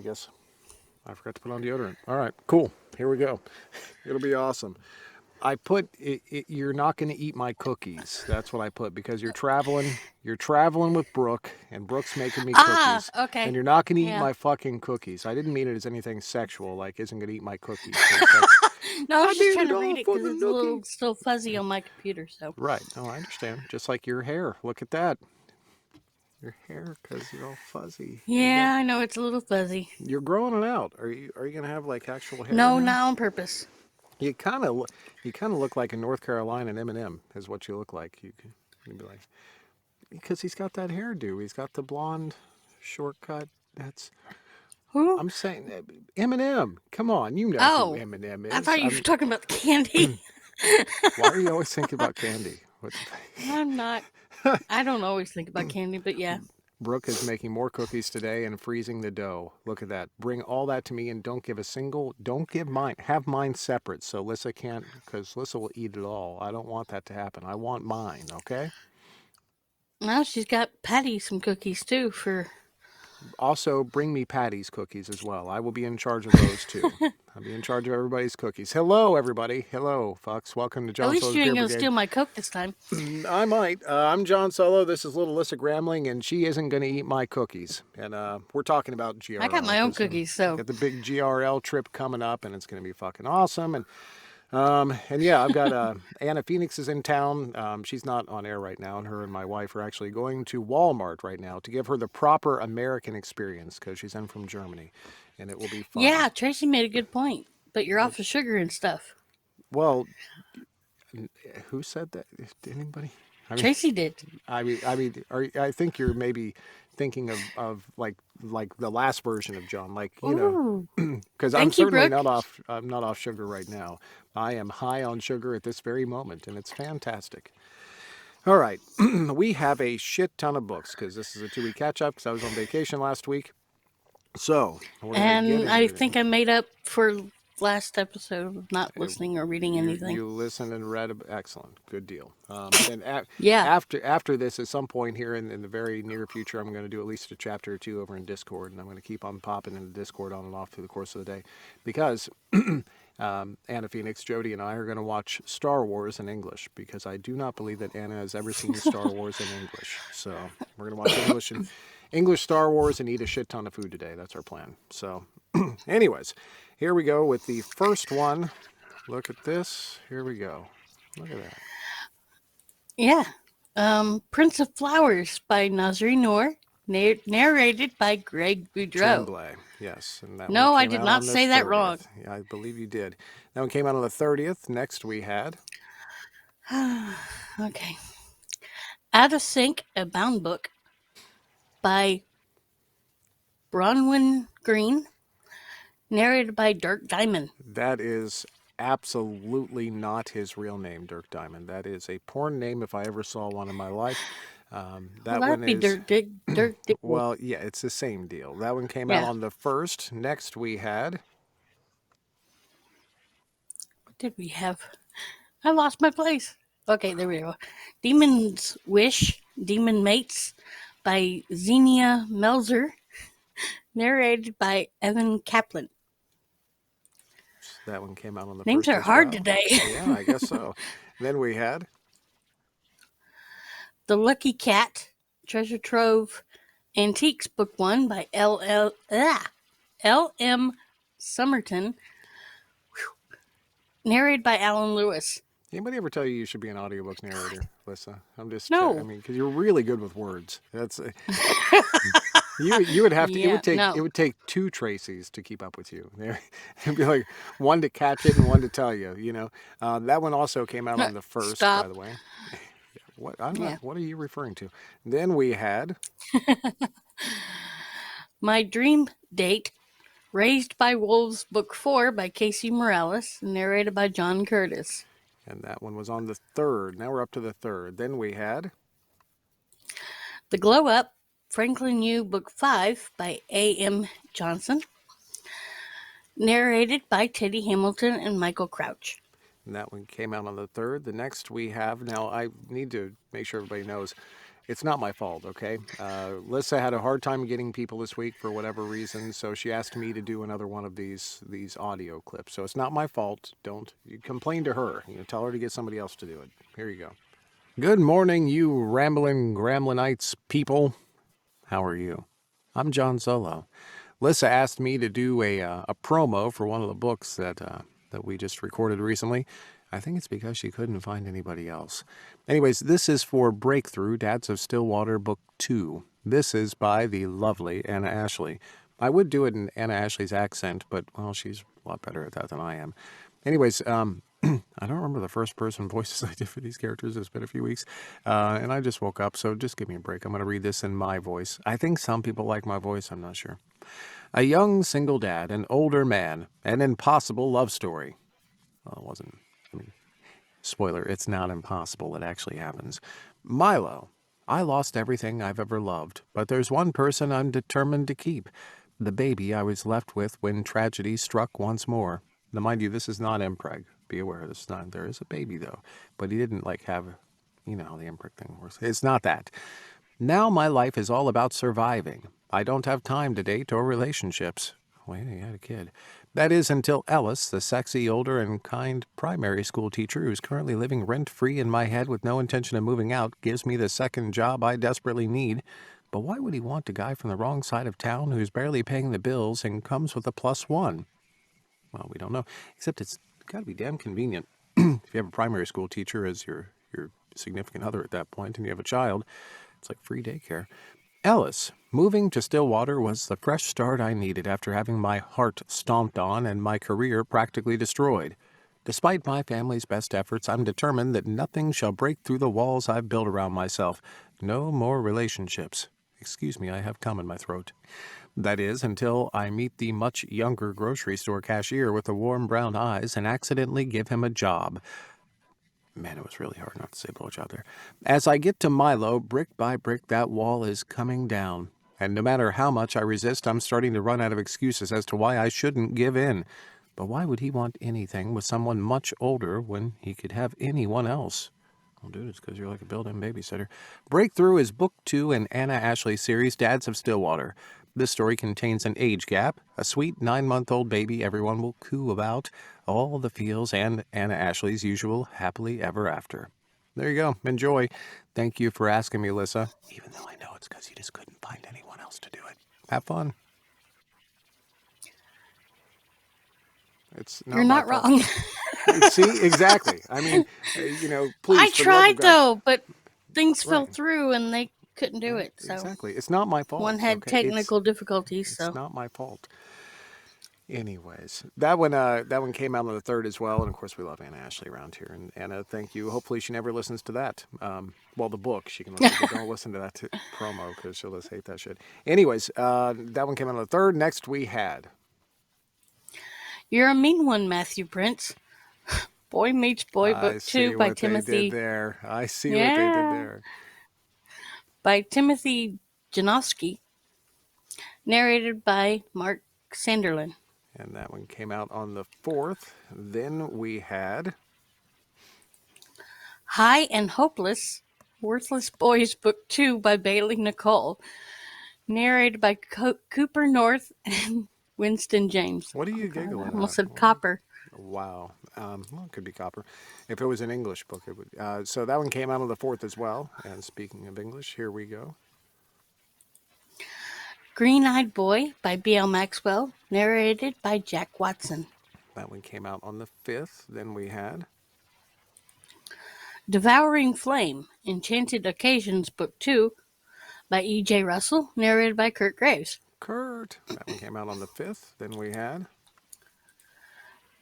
guess I forgot to put on deodorant. All right, cool. Here we go. It'll be awesome. I put you're not going to eat my cookies. That's what I put because you're traveling. You're traveling with Brooke, and Brooke's making me cookies, and Okay. you're not going to eat Yeah. my fucking cookies. I didn't mean it as anything sexual, like isn't going to eat my cookies. 'Cause that's No, I was I just did trying it to all read it for because the it's a little nookie. still fuzzy on my computer. So. Right. No, I understand. Just like your hair. Look at that. Your hair, because you're all fuzzy. Yeah, I know it's a little fuzzy. You're growing it out. Are you gonna have like actual hair No, now? not on purpose. You kind of look like a North Carolina M&M is what you look like. You'd be like because he's got that hairdo. He's got the blonde shortcut. That's Who? I'm saying M&M. Come on, you know who Oh, M&M I is. thought you were talking about the candy. Why are you always thinking about candy? I'm not. I don't always think about candy, but yeah. Brooke is making more cookies today and freezing the dough. Look at that. Bring all that to me and don't give mine. Have mine separate so Lissa can't, because Lissa will eat it all. I don't want that to happen. I want mine, okay? Now she's got Patty some cookies too for. Also, bring me Patty's cookies as well. I will be in charge of those too. I'll be in charge of everybody's cookies. Hello, everybody. Hello, folks. Welcome to At John least Solo's you ain't Beer gonna Brigade. steal my Coke this time. I might. I'm John Solo. This is little Lissa Gramling, and she isn't going to eat my cookies. And we're talking about GRL. I got my own cookies, so. Got the big GRL trip coming up, and it's going to be fucking awesome. And yeah, I've got Anna Phoenix is in town. She's not on air right now, and her and my wife are actually going to Walmart right now to give her the proper American experience because she's in from Germany, and it will be fun. Yeah, Tracy made a good point. But you're off the sugar and stuff. Well, who said that? Anybody? Tracy did. I think you're maybe thinking of like the last version of John, like you know, because I'm Thank you, certainly Brooke. I'm not off sugar right now. I am high on sugar at this very moment, and it's fantastic. All right, we have a shit ton of books because this is a 2-week catch up because I was on vacation last week. So we're gonna get And I into it. think I made up for last episode of not listening or reading anything. You listened and read. Excellent, good deal. And Yeah. after this, at some point here in the very near future, I'm going to do at least a chapter or two over in Discord, and I'm going to keep on popping into Discord on and off through the course of the day, because Anna Phoenix, Jody, and I are going to watch Star Wars in English because I do not believe that Anna has ever seen Star Wars in English. So we're going to watch English Star Wars and eat a shit ton of food today. That's our plan. So, anyways. Here we go with the first one. Look at this. Here we go. Look at that. Yeah. Prince of Flowers by Nazri Noor, narrated by Greg Boudreau. Tremblay. Yes. And that No, one I came did out not on the say that 30th. wrong. Yeah, I believe you did. That one came out on the 30th. Next we had. Okay. Out of Sync, a bound book by Bronwyn Green, narrated by Dirk Diamond. That is absolutely not his real name, Dirk Diamond. That is a porn name if I ever saw one in my life. That one be is Dirk. well, yeah, it's the same deal. That one came out Yeah. on the 1st. Next we had. What did we have? I lost my place. Okay, there we go. Demon's Wish, Demon Mates by Xenia Melzer, narrated by Evan Kaplan. That one came out on the Names 1st are as hard well. today. Yeah, I guess so. Then we had. The Lucky Cat, Treasure Trove, Antiques, Book 1 by L.M. Somerton, narrated by Alan Lewis. Anybody ever tell you should be an audiobook narrator, Lissa? I'm just. No. I mean, because you're really good with words. That's. You would have to. Yeah, it would take 2 Tracys to keep up with you. It'd be like one to catch it and one to tell you. You know, that one also came out on the 1st, Stop. by the way. What What are you referring to? Then we had. My Dream Date, Raised by Wolves, Book 4 by Casey Morales, narrated by John Curtis. And that one was on the 3rd. Now we're up to the 3rd. Then we had. The Glow Up, Franklin U, Book 5 by A.M. Johnson, narrated by Teddy Hamilton and Michael Crouch. And that one came out on the 3rd. The next we have. Now I need to make sure everybody knows. It's not my fault, okay? Lissa had a hard time getting people this week for whatever reason, so she asked me to do another one of these audio clips. So it's not my fault. Don't you complain to her. Tell her to get somebody else to do it. Here you go. Good morning, you rambling Gramlinites people. How are you? I'm John Solo. Lissa asked me to do a promo for one of the books that we just recorded recently. I think it's because she couldn't find anybody else. Anyways, this is for Breakthrough, Dads of Stillwater, Book 2. This is by the lovely Anna Ashley. I would do it in Anna Ashley's accent, but, well, she's a lot better at that than I am. Anyways, I don't remember the first person voices I did for these characters. It's been a few weeks, and I just woke up, so just give me a break. I'm going to read this in my voice. I think some people like my voice. I'm not sure. A young single dad, an older man, an impossible love story. Well, it wasn't. Spoiler, it's not impossible. It actually happens. Milo. I lost everything I've ever loved, but there's one person I'm determined to keep. The baby I was left with when tragedy struck once more. Now, mind you, this is not impreg. Be aware, this is not. There is a baby, though. But he didn't, have, how the impreg thing works. It's not that. Now my life is all about surviving. I don't have time to date or relationships. Wait, you had a kid. That is until Ellis, the sexy, older, and kind primary school teacher who's currently living rent-free in my head with no intention of moving out, gives me the second job I desperately need. But why would he want a guy from the wrong side of town who's barely paying the bills and comes with a +1? Well, we don't know. Except it's got to be damn convenient. If you have a primary school teacher as your significant other at that point and you have a child, it's like free daycare. Ellis, moving to Stillwater was the fresh start I needed after having my heart stomped on and my career practically destroyed. Despite my family's best efforts, I'm determined that nothing shall break through the walls I've built around myself. No more relationships. Excuse me, I have cum in my throat. That is, until I meet the much younger grocery store cashier with the warm brown eyes and accidentally give him a job. Man, it was really hard not to say blowjob there. As I get to Milo, brick by brick, that wall is coming down. And no matter how much I resist, I'm starting to run out of excuses as to why I shouldn't give in. But why would he want anything with someone much older when he could have anyone else? Well, dude, it's because you're like a built-in babysitter. Breakthrough is Book 2 in Anna Ashley's series, Dads of Stillwater. This story contains an age gap, a sweet 9-month-old baby everyone will coo about, all the feels, and Anna Ashley's usual happily ever after. There you go. Enjoy. Thank you for asking me, Lissa. Even though I know it's because you just couldn't find anyone else to do it. Have fun. It's not You're not my fault. wrong. See, exactly. I mean, please. I for the love tried of God. though, but things fell Right. through and they couldn't do it. So Exactly. It's not my fault. one had Okay? technical difficulties. It's So not my fault. Anyways, that one came out on the 3rd as well, and of course we love Anna Ashley around here. And Anna, thank you. Hopefully she never listens to that. Well, the book she can listen to. Don't listen to that promo because she'll just hate that shit. Anyways, that one came out on the 3rd. Next we had You're a Mean One, Matthew Prince. Boy Meets Boy, Book 2 by Timothy. They did there. I see what they did there. By Timothy Janowski. Narrated by Mark Sanderlin. And that one came out on the 4th. Then we had High and Hopeless, Worthless Boys, Book 2 by Bailey Nicole. Narrated by Cooper North and Winston James. What are you giggling at? Almost said Copper. Wow. Well, it could be Copper. If it was an English book, it would. So that one came out on the 4th as well. And speaking of English, here we go. Green-Eyed Boy by B.L. Maxwell. Narrated by Jack Watson. That one came out on the 5th. Then we had Devouring Flame, Enchanted Occasions, Book 2 by E.J. Russell. Narrated by Kurt Graves. Kurt. That one came out on the 5th. Then we had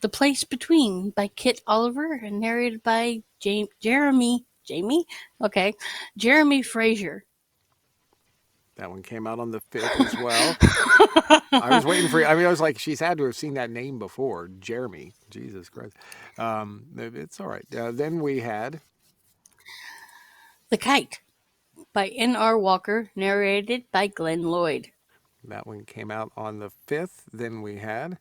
The Place Between by Kit Oliver and narrated by Jeremy Frazier. that one came out on the 5th as well. I was waiting for you. I was like, she's had to have seen that name before. Jeremy. Jesus Christ. It's all right. Then we had The Kite by N.R. Walker, narrated by Glenn Lloyd. That one came out on the 5th. Then we had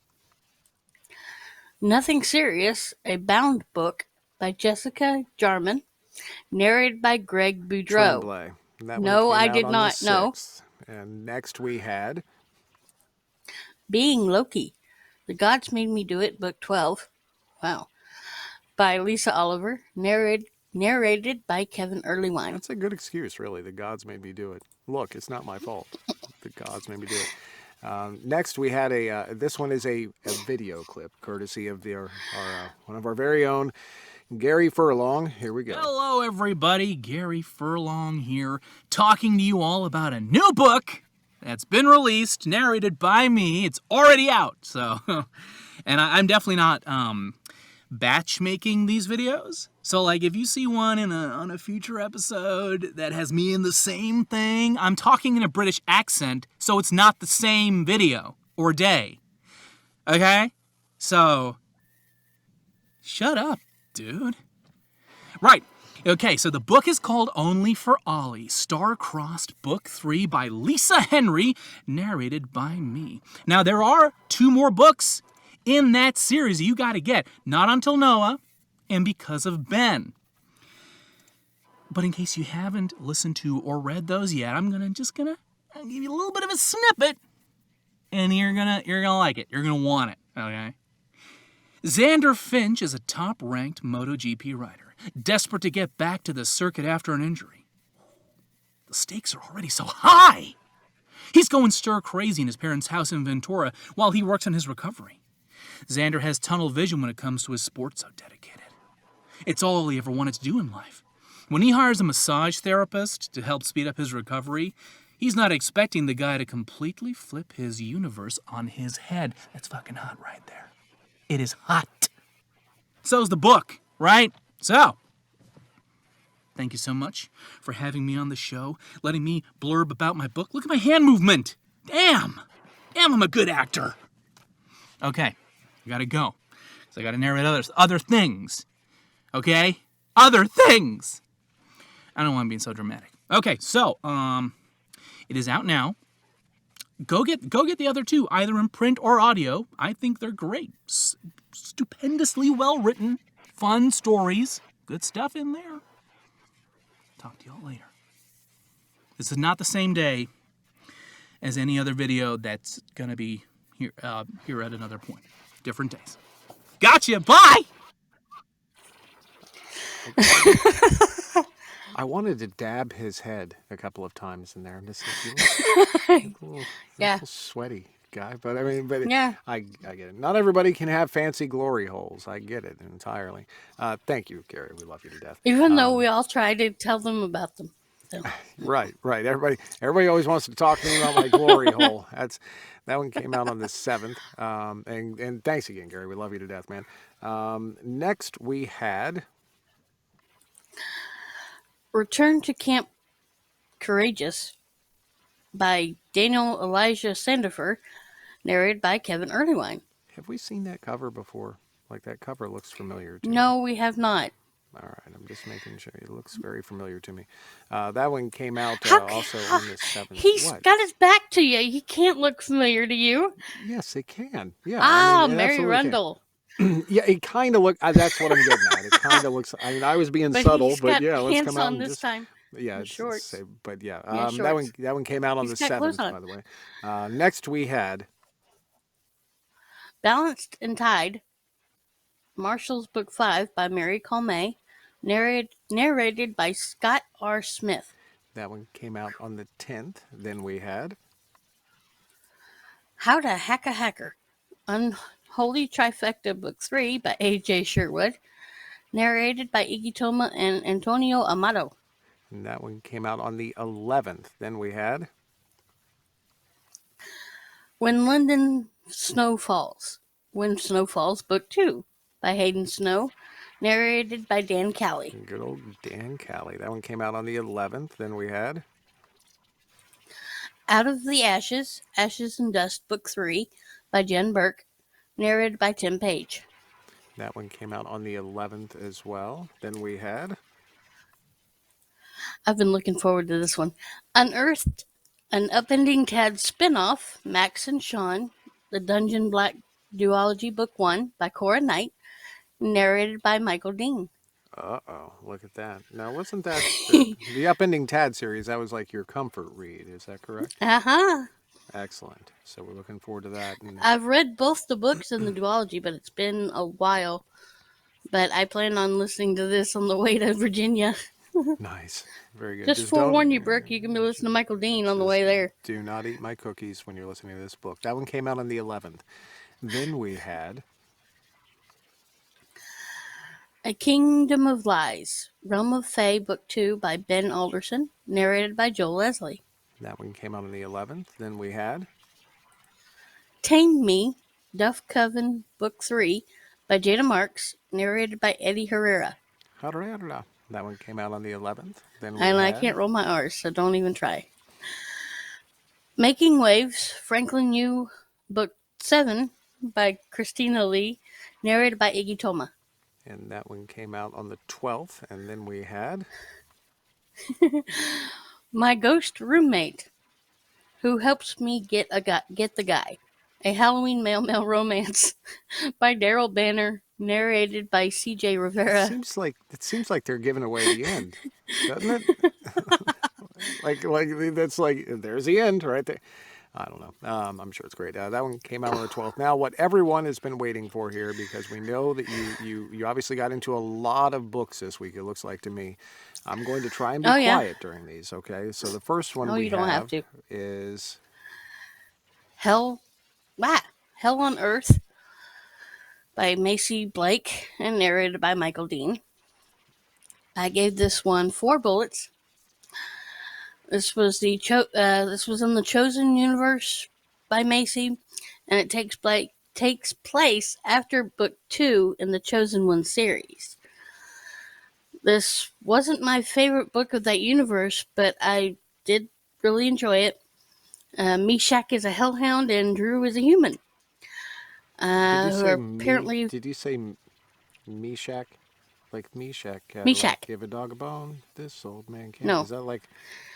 Nothing Serious, a bound book by Jessica Jarman, narrated by Greg Boudreau. Tremblay. And that one No, came I out did on the not. No. 6th. And next we had Being Loki. The Gods Made Me Do It, Book 12. Wow. By Lisa Oliver. Narrated by Kevin Earlywine. That's a good excuse, really. The gods made me do it. Look, it's not my fault. The gods made me do it. Next, we had this one is a video clip, courtesy of one of our very own, Gary Furlong. Here we go. Hello, everybody. Gary Furlong here, talking to you all about a new book that's been released, narrated by me. It's already out, so... And I'm definitely not batch making these videos. So, like, if you see one on a future episode that has me in the same thing, I'm talking in a British accent, so it's not the same video or day. Okay? So, shut up, dude. Right. Okay, so the book is called Only for Ollie, Star-Crossed Book 3 by Lisa Henry, narrated by me. Now, there are 2 more books in that series you gotta get. Not Until Noah, and Because of Ben. But in case you haven't listened to or read those yet, I'll give you a little bit of a snippet, and you're gonna like it. You're gonna want it, okay? Xander Finch is a top-ranked MotoGP rider, desperate to get back to the circuit after an injury. The stakes are already so high. He's going stir-crazy in his parents' house in Ventura while he works on his recovery. Xander has tunnel vision when it comes to his sport, so dedicated. It's all he ever wanted to do in life. When he hires a massage therapist to help speed up his recovery, he's not expecting the guy to completely flip his universe on his head. That's fucking hot right there. It is hot. So's the book, right? So, thank you so much for having me on the show, letting me blurb about my book. Look at my hand movement. Damn, I'm a good actor. Okay, I gotta go. So I gotta narrate other things. Okay? Other things! I don't want to be so dramatic. Okay, so, it is out now. Go get the other 2, either in print or audio. I think they're great. Stupendously well written, fun stories, good stuff in there. Talk to y'all later. This is not the same day as any other video that's gonna be here at another point. Different days. Gotcha. Bye. I wanted to dab his head a couple of times in there. Just a little sweaty guy, but I mean, Yeah. I get it. Not everybody can have fancy glory holes. I get it entirely. Thank you, Gary. We love you to death. Even though we all try to tell them about them. So. Right. Everybody always wants to talk to me about my glory hole. That one came out on the 7th. And thanks again, Gary. We love you to death, man. Next we had Return to Camp Courageous by Daniel Elijah Sandifer, narrated by Kevin Earlywine. Have we seen that cover before? Like, that cover looks familiar to me. No, we have not. All right, I'm just making sure. It looks very familiar to me. That one came out also on the 7th. He's got his back to you. He can't look familiar to you. Yes, it can. Yeah. Mary Rundle. Yeah, it kind of looks. That's what I'm getting at. It kind of looks. I mean, I was being subtle, but yeah, let's come out and this time. Yeah, shorts. But yeah, shorts. that one came out on the 7th, by the way. Next we had Balanced and Tied, Marshall's Book 5 by Mary Colmay, narrated by Scott R. Smith. That one came out on the 10th. Then we had How to Hack a Hacker, Unholy Trifecta Book 3 by A.J. Sherwood, narrated by Iggy Toma and Antonio Amato. And that one came out on the 11th. Then we had When Snow Falls, Book 2 by Hayden Snow, narrated by Dan Calley. Good old Dan Calley. That one came out on the 11th. Then we had Out of the Ashes, Ashes and Dust, Book 3 by Jen Burke, narrated by Tim Page. That one came out on the 11th as well. Then we had I've been looking forward to this one. Unearthed, an Upending Tad spin-off, Max and Sean, the Dungeon Black Duology Book 1 by Cora Knight, narrated by Michael Dean. Uh-oh, look at that. Now, wasn't that the Upending Tad series? That was like your comfort read. Is that correct? Uh-huh. Excellent. So we're looking forward to that. And I've read both the books and the duology, but it's been a while. But I plan on listening to this on the way to Virginia. nice. Very good. Just don't forewarn you, Brooke, you can be listening to Michael Dean on the way there. do not eat my cookies when you're listening to this book. That one came out on the 11th. Then we had A Kingdom of Lies, Realm of Fae, Book 2 by Ben Alderson, narrated by Joel Leslie. that one came out on the 11th. Then we had Tame Me, Duff Coven, Book 3 by Jada Marks, narrated by Eddie Herrera. that one came out on the 11th. Then we And had I can't roll my R's, so don't even try. Making Waves, Franklin U, Book 7 by Christina Lee, narrated by Iggy Toma. and that one came out on the 12th. And then we had My Ghost Roommate, Who Helps Me Get the Guy, a Halloween male romance by Daryl Banner, narrated by C.J. Rivera. it seems like they're giving away the end, doesn't it? like that's like there's the end right there. I don't know. I'm sure it's great. That one came out on the 12th. Now, what everyone has been waiting for here, because we know that you obviously got into a lot of books this week, it looks like to me. I'm going to try and be quiet during these, okay? So the first one we have is Hell on Earth by Macy Blake and narrated by Michael Dean. I gave this one 4 bullets. This was in the Chosen Universe by Macy, and it takes place after Book 2 in the Chosen One series. This wasn't my favorite book of that universe, but I did really enjoy it. Meshach is a hellhound and Drew is a human. Did you say Meshach? Like Meshach. Meshach. Give a dog a bone. This old man can't. No. Is that like,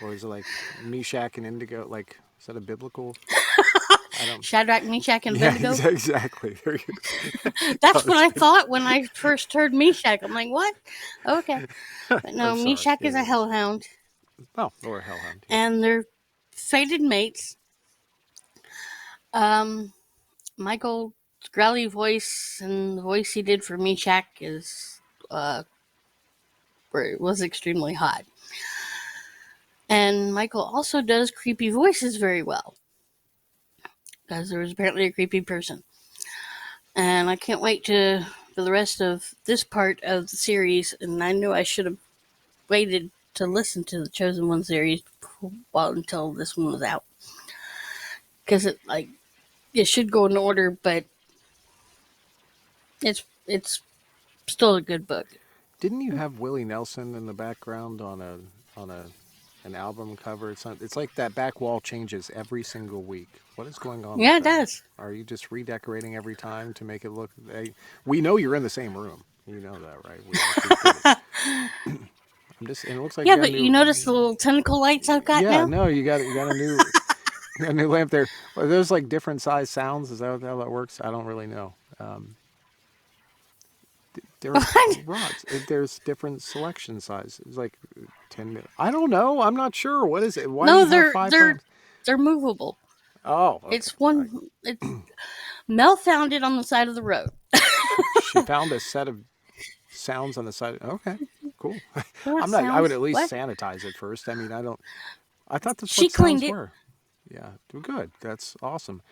or is it like Meshach and Indigo? Like, is that a biblical? I don't. Shadrach, Meshach, and Abednego? Yeah, exactly. There you go. That's what I thought when I first heard Meshach. I'm like, what? Okay. But no, Meshach is a hellhound. Oh, or a hellhound. Yeah. And they're fated mates. Michael's growly voice and the voice he did for Meshach was extremely hot. And Michael also does creepy voices very well, because there was apparently a creepy person. And I can't wait for the rest of this part of the series, and I knew I should have waited to listen to the Chosen One series until this one was out, because it should go in order, but it's still a good book. Didn't you have Willie Nelson in the background on an album cover? It's like that back wall changes every single week. What is going on? Yeah, it does. Are you just redecorating every time to make it look? We know you're in the same room. You know that, right? And it looks like but you notice the little tentacle lights I've got now? Yeah, no, you got a new a new lamp there. Are those like different size sounds? Is that how that works? I don't really know. There's different selection sizes. It's like 10 minutes. I don't know. I'm not sure. What is it? Why do you have 5 they're movable. Oh, okay. It's Mel found it on the side of the road. She found a set of sounds on the side. Okay, cool. I would at least sanitize it first. I mean, I thought that's what sounds were. Yeah, good. That's awesome.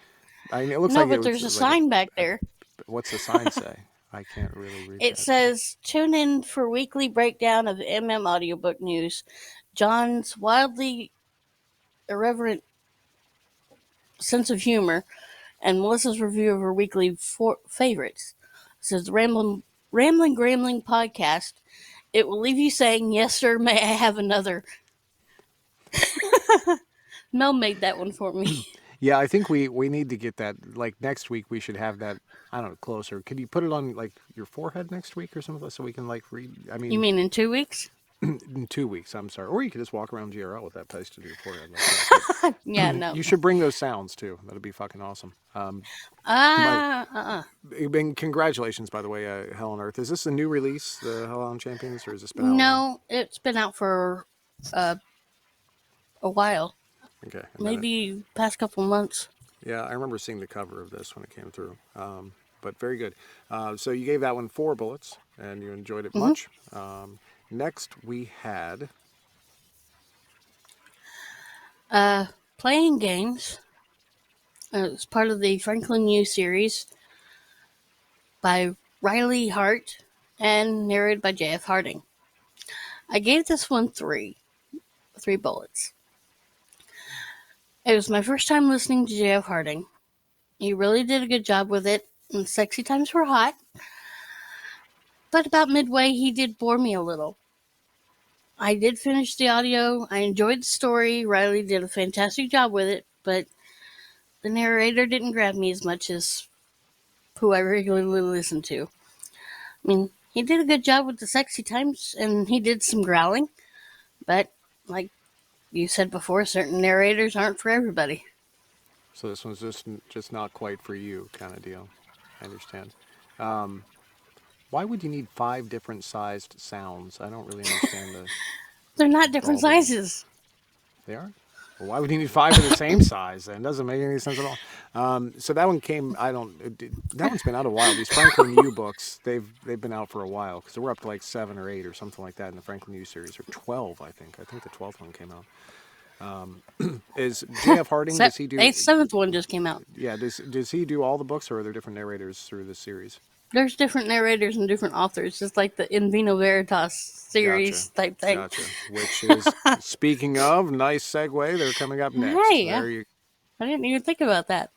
I mean, it looks like there's a sign back there. What's the sign say? I can't really read it. It says, tune in for weekly breakdown of MM Audiobook news. John's wildly irreverent sense of humor, and Melissa's review of her weekly favorites. It says, the Ramblin Gramling podcast. It will leave you saying, yes, sir, may I have another? Mel made that one for me. Yeah, I think we need to get that. Like next week, we should have that. I don't know, closer. Could you put it on like your forehead next week or something so we can like read? I mean, you mean in 2 weeks? In 2 weeks, I'm sorry. Or you could just walk around GRL with that posted to your forehead. Like that. Yeah, no. You should bring those sounds too. That'd be fucking awesome. And congratulations, by the way, Hell on Earth. Is this a new release, the Hell on Champions, or has this been out? No, it's been out for a while. Okay. Maybe past couple months. Yeah, I remember seeing the cover of this when it came through. But very good. So you gave that one 4 bullets, and you enjoyed it much. Next, we had... Playing Games. It's part of the Franklin U series by Riley Hart and narrated by J.F. Harding. I gave this one 3 bullets. It was my first time listening to J.F. Harding. He really did a good job with it, and sexy times were hot. But about midway, he did bore me a little. I did finish the audio. I enjoyed the story. Riley did a fantastic job with it, but the narrator didn't grab me as much as who I regularly listen to. I mean, he did a good job with the sexy times, and he did some growling, but like you said before, certain narrators aren't for everybody. So this one's just not quite for you kind of deal. I understand. Why would you need 5 different sized sounds? I don't really understand the... They're not different sizes. They are? Well, why would you need 5 of the same size? Then doesn't make any sense at all. So that one came. That one's been out a while. These Franklin U books, they've been out for a while because we're up to like 7 or 8 or something like that in the Franklin U series, or 12, I think. I think the 12th one came out. Is J.F. Harding? Does he do? 7th one just came out. Yeah. Does he do all the books, or are there different narrators through this series? There's different narrators and different authors, just like the In Vino Veritas series type thing. Gotcha. Which is, speaking of, nice segue, they're coming up next. Hey, yeah. I didn't even think about that.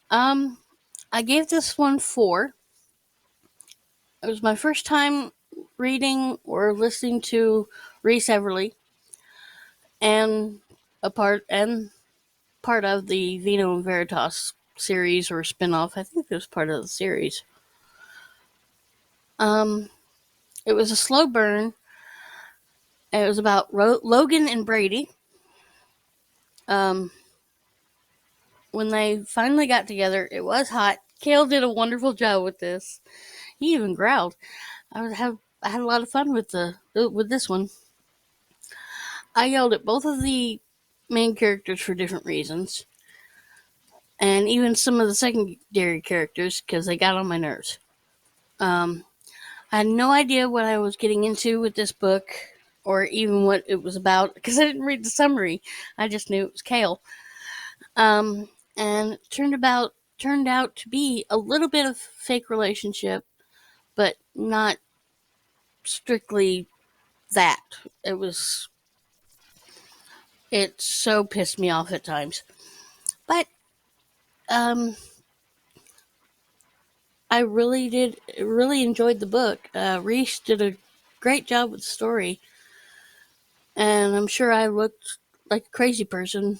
I gave this one 4. It was my first time reading or listening to Reese Everly, and part of the Vino Veritas series or spinoff. I think it was part of the series. It was a slow burn. It was about Logan and Brady. When they finally got together, it was hot. Cale did a wonderful job with this. He even growled. I had a lot of fun with this one. I yelled at both of the main characters for different reasons, and even some of the secondary characters because they got on my nerves. I had no idea what I was getting into with this book, or even what it was about, because I didn't read the summary. I just knew it was Cale. And it turned out to be a little bit of fake relationship, but not strictly that. It so pissed me off at times. But I really enjoyed the book. Reese did a great job with the story. And I'm sure I looked like a crazy person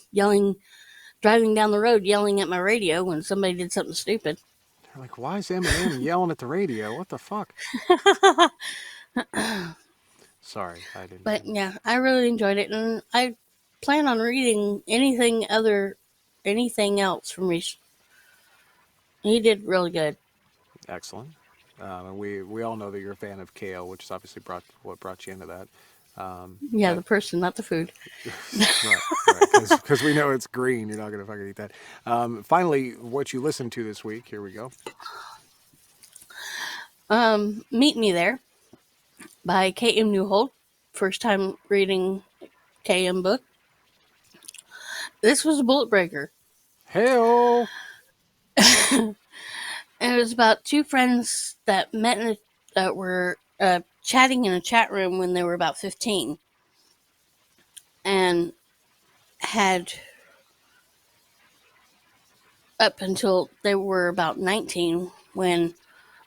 driving down the road yelling at my radio when somebody did something stupid. They're like, why is Eminem yelling at the radio? What the fuck? Sorry, I didn't. But yeah, I really enjoyed it, and I plan on reading anything else from Reese. He did really good. Excellent. And we all know that you're a fan of Cale, which is obviously what brought you into that. The person, not the food. Right. Because we know it's green. You're not going to fucking eat that. Finally, what you listened to this week. Here we go. Meet Me There by K.M. Newholt. First time reading K.M. book. This was a bullet breaker. Hey-o! And it was about 2 friends that met that were chatting in a chat room when they were about 15. And had, up until they were about 19, when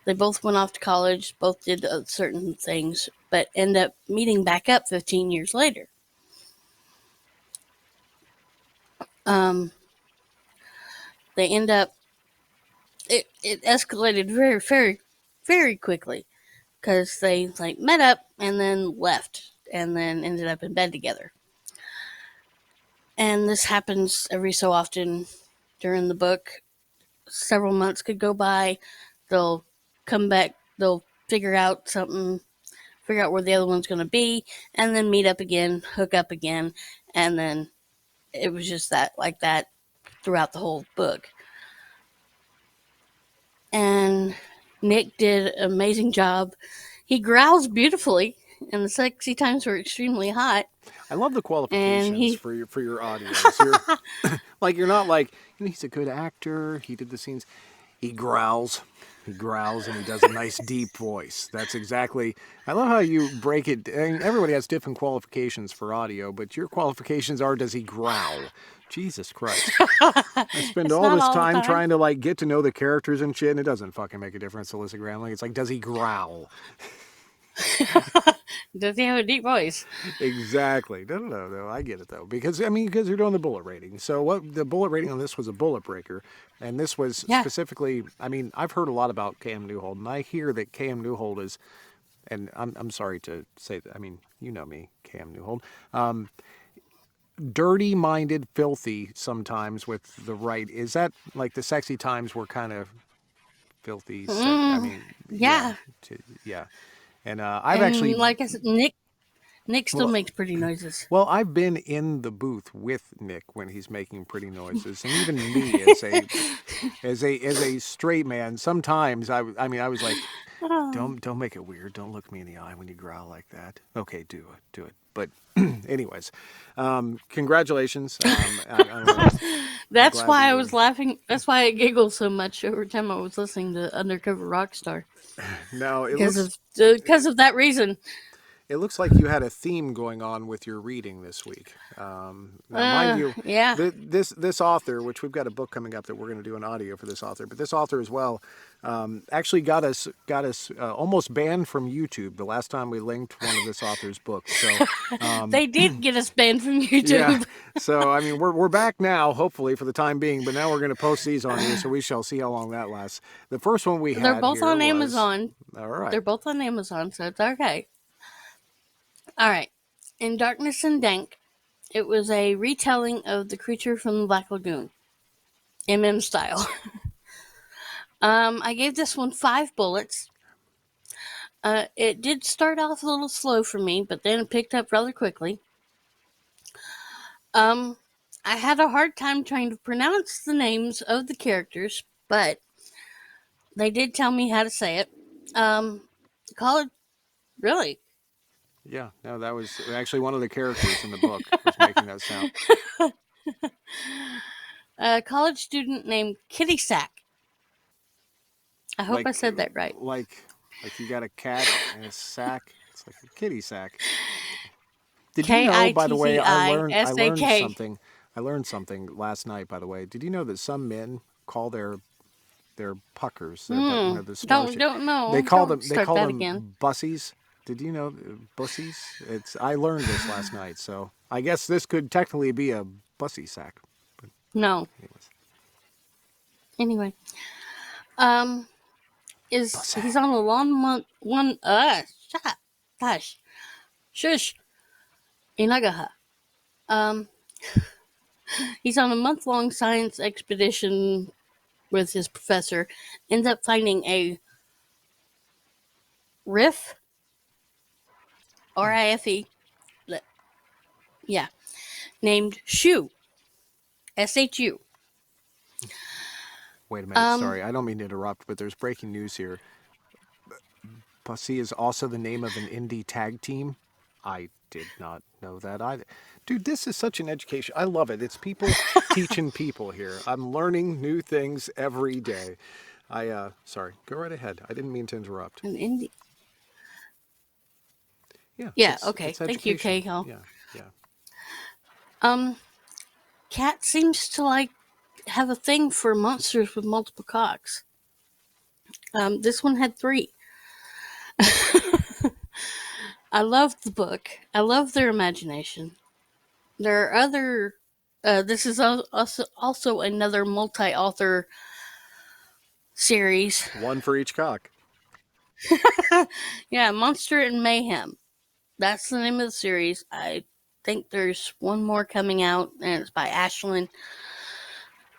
they both went off to college, both did certain things, but end up meeting back up 15 years later. They end up, it escalated very, very, very quickly, because they like met up and then left and then ended up in bed together. And this happens every so often during the book. Several months could go by. They'll come back. They'll figure out something, figure out where the other one's going to be, and then meet up again, hook up again. And then it was just like that throughout the whole book. And Nick did an amazing job. He growls beautifully, and the sexy times were extremely hot. I love the qualifications for your audios. You're not like, he's a good actor. He did the scenes. He growls. He growls and he does a nice deep voice. That's exactly. I love how you break it. And everybody has different qualifications for audio, but your qualifications are, does he growl? Jesus Christ. I spend all this time trying to get to know the characters and shit, and it doesn't fucking make a difference to Alyssa Gramling. It's like, does he growl? Does he have a deep voice? Exactly. No. I get it though, because you're doing the bullet rating. So what the bullet rating on this was a bullet breaker, and this was specifically. I've heard a lot about Cam Newhold, and I hear that Cam Newhold is, and I'm sorry to say that. You know me, Cam Newhold. Dirty-minded, filthy sometimes with the right. Is that like the sexy times were kind of filthy? Yeah. Yeah. And I've actually, like I said, Nick still makes pretty noises. Well, I've been in the booth with Nick when he's making pretty noises, and even me as a straight man, sometimes I was like, don't make it weird. Don't look me in the eye when you growl like that. Okay, do it. But anyways, congratulations. That's why I was laughing. That's why I giggled so much every time I was listening to Undercover Rockstar. No, because of that reason. It looks like you had a theme going on with your reading this week. Now, mind you, this author, which we've got a book coming up that we're going to do an audio for this author, but this author as well, actually got us almost banned from YouTube the last time we linked one of this author's books. So they did get us banned from YouTube. Yeah. So we're back now, hopefully for the time being, but now we're going to post these on here, so we shall see how long that lasts. The first one we had, they're both on Amazon. All right, they're both on Amazon, so it's okay. All right. In Darkness and Dank, it was a retelling of The Creature from the Black Lagoon, MM style. I gave this one 5 bullets. It did start off a little slow for me, but then it picked up rather quickly. I had a hard time trying to pronounce the names of the characters, but they did tell me how to say it. College, really? Yeah, no, that was actually one of the characters in the book was making that sound. A college student named Kitty Sack. I hope I said that right. Like you got a cat and a sack. It's like a kitty sack. Did you know, by the way, I learned something. I learned something last night, by the way. Did you know that some men call their puckers? Don't know. They call them again. bussies. Did you know bussies? I learned this last night, so I guess this could technically be a bussy sack. But no. Anyway, he's on a long shut up, gosh, shush, Inagaha. He's on a month-long science expedition with his professor. Ends up finding a riff. R-I-F-E. Yeah. Named Shu. S-H-U. Wait a minute. Sorry. I don't mean to interrupt, but there's breaking news here. Bussy is also the name of an indie tag team. I did not know that either. Dude, this is such an education. I love it. It's people teaching people here. I'm learning new things every day. Sorry. Go right ahead. I didn't mean to interrupt. An indie... Yeah. Okay. Thank you, Kay. Yeah. Cat seems to have a thing for monsters with multiple cocks. This one had 3. I love the book. I love their imagination. There are other. This is also another multi-author series. One for each cock. Yeah, Monster and Mayhem. That's the name of the series. I think there's one more coming out, and it's by Ashlyn.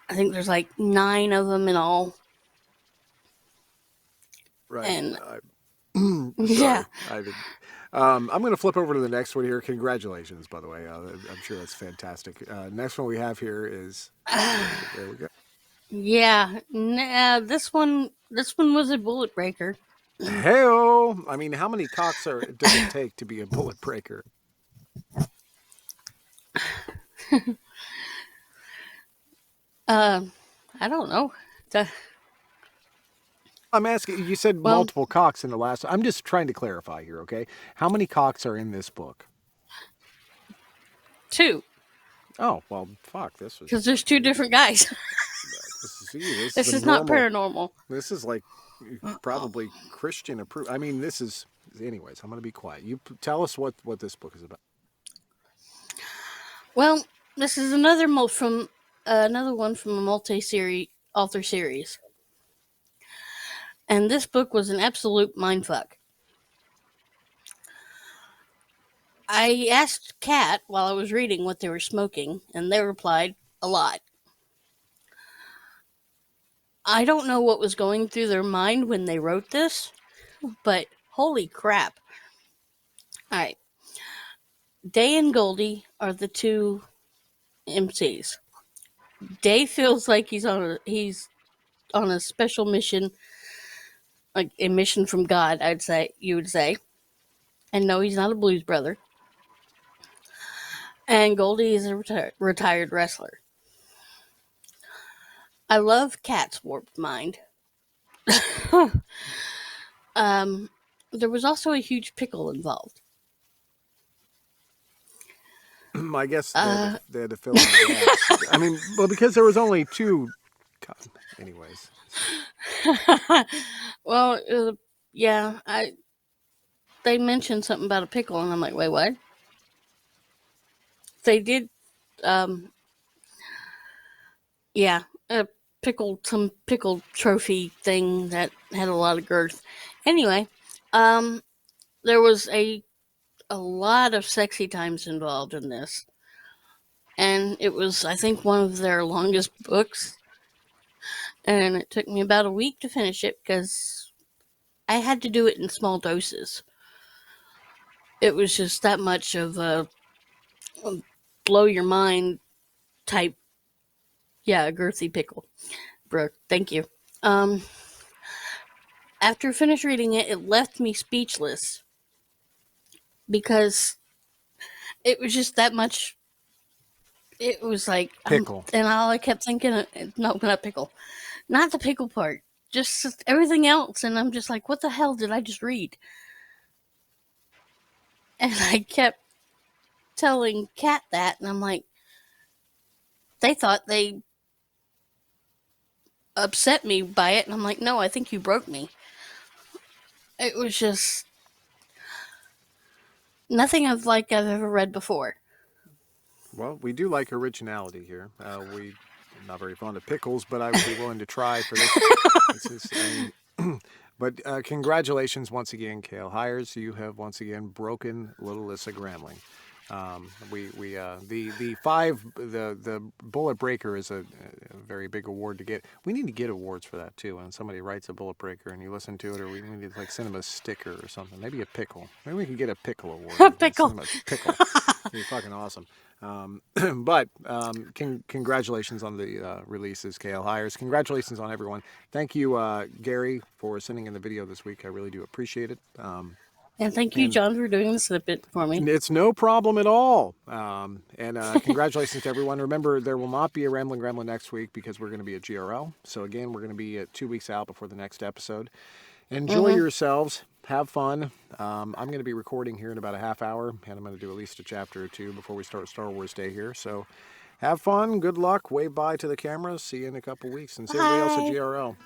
I think there's like 9 of them in all. Right. And Sorry, yeah, I didn't. I'm going to flip over to the next one here. Congratulations, by the way. I'm sure that's fantastic. Next one we have here is. There we go. yeah. This one was a bullet breaker. Hey-o! I mean, how many cocks does it take to be a bullet breaker? I don't know. The- I'm asking. You said well, multiple cocks in the last. I'm just trying to clarify here, okay? How many cocks are in this book? 2, Oh well, fuck. This was. because there's 2 different guys. This This is a is not normal. paranormal. This is like probably Christian approved. I mean, this is. Anyways, I'm going to be quiet. You tell us what this book is about. Well, this is another one from a multi-series author series, and this book was an absolute mindfuck. I asked Kat while I was reading what they were smoking, and they replied, a lot. I don't know what was going through their mind when they wrote this, but holy crap. Alright. Day and Goldie are the 2 MCs. Day feels like he's on a special mission, like a mission from God, you would say. And no, he's not a blues brother. And Goldie is a retired wrestler. I love Kat's warped mind. There was also a huge pickle involved. I guess they had to fill in the gaps. I mean, well, because there was only 2. Anyways. Well, yeah, they mentioned something about a pickle, and I'm like, wait, what? They did, yeah, some pickle trophy thing that had a lot of girth. Anyway, there was a lot of sexy times involved in this, and it was, I think, one of their longest books, and it took me about a week to finish it because I had to do it in small doses. It was just that much of a blow your mind type, yeah, girthy pickle. Brooke, thank you. After I finished reading it, it left me speechless because it was just that much. It was like Pickle. and all I kept thinking, no, not pickle, not the pickle part, just everything else. And I'm just like, what the hell did I just read? And I kept telling Kat that, and I'm like, they thought they upset me by it, and I'm like, no, I think you broke me. It was just nothing I've ever read before. Well, we do like originality here. We not very fond of pickles, but I would be willing to try for this. But congratulations once again, Cale Hires. You have once again broken Little Lissa Gramling. The bullet breaker is a very big award to get. We need to get awards for that too. When somebody writes a bullet breaker and you listen to it, or we need to send them a sticker or something. Maybe a pickle. Maybe we can get a pickle award. A pickle. Send them a pickle. It'd be fucking awesome. Congratulations on the releases, Cale Hires. Congratulations on everyone. Thank you, Gary, for sending in the video this week. I really do appreciate it. And thank you, John, for doing the snippet for me. It's no problem at all. Congratulations to everyone. Remember, there will not be a Ramblin' Gremlin next week because we're going to be at GRL. So again, we're going to be 2 weeks out before the next episode. Enjoy yourselves. Have fun. I'm going to be recording here in about a half hour, and I'm going to do at least a chapter or 2 before we start Star Wars Day here. So have fun. Good luck. Wave bye to the camera. See you in a couple weeks. And see everybody else at GRL.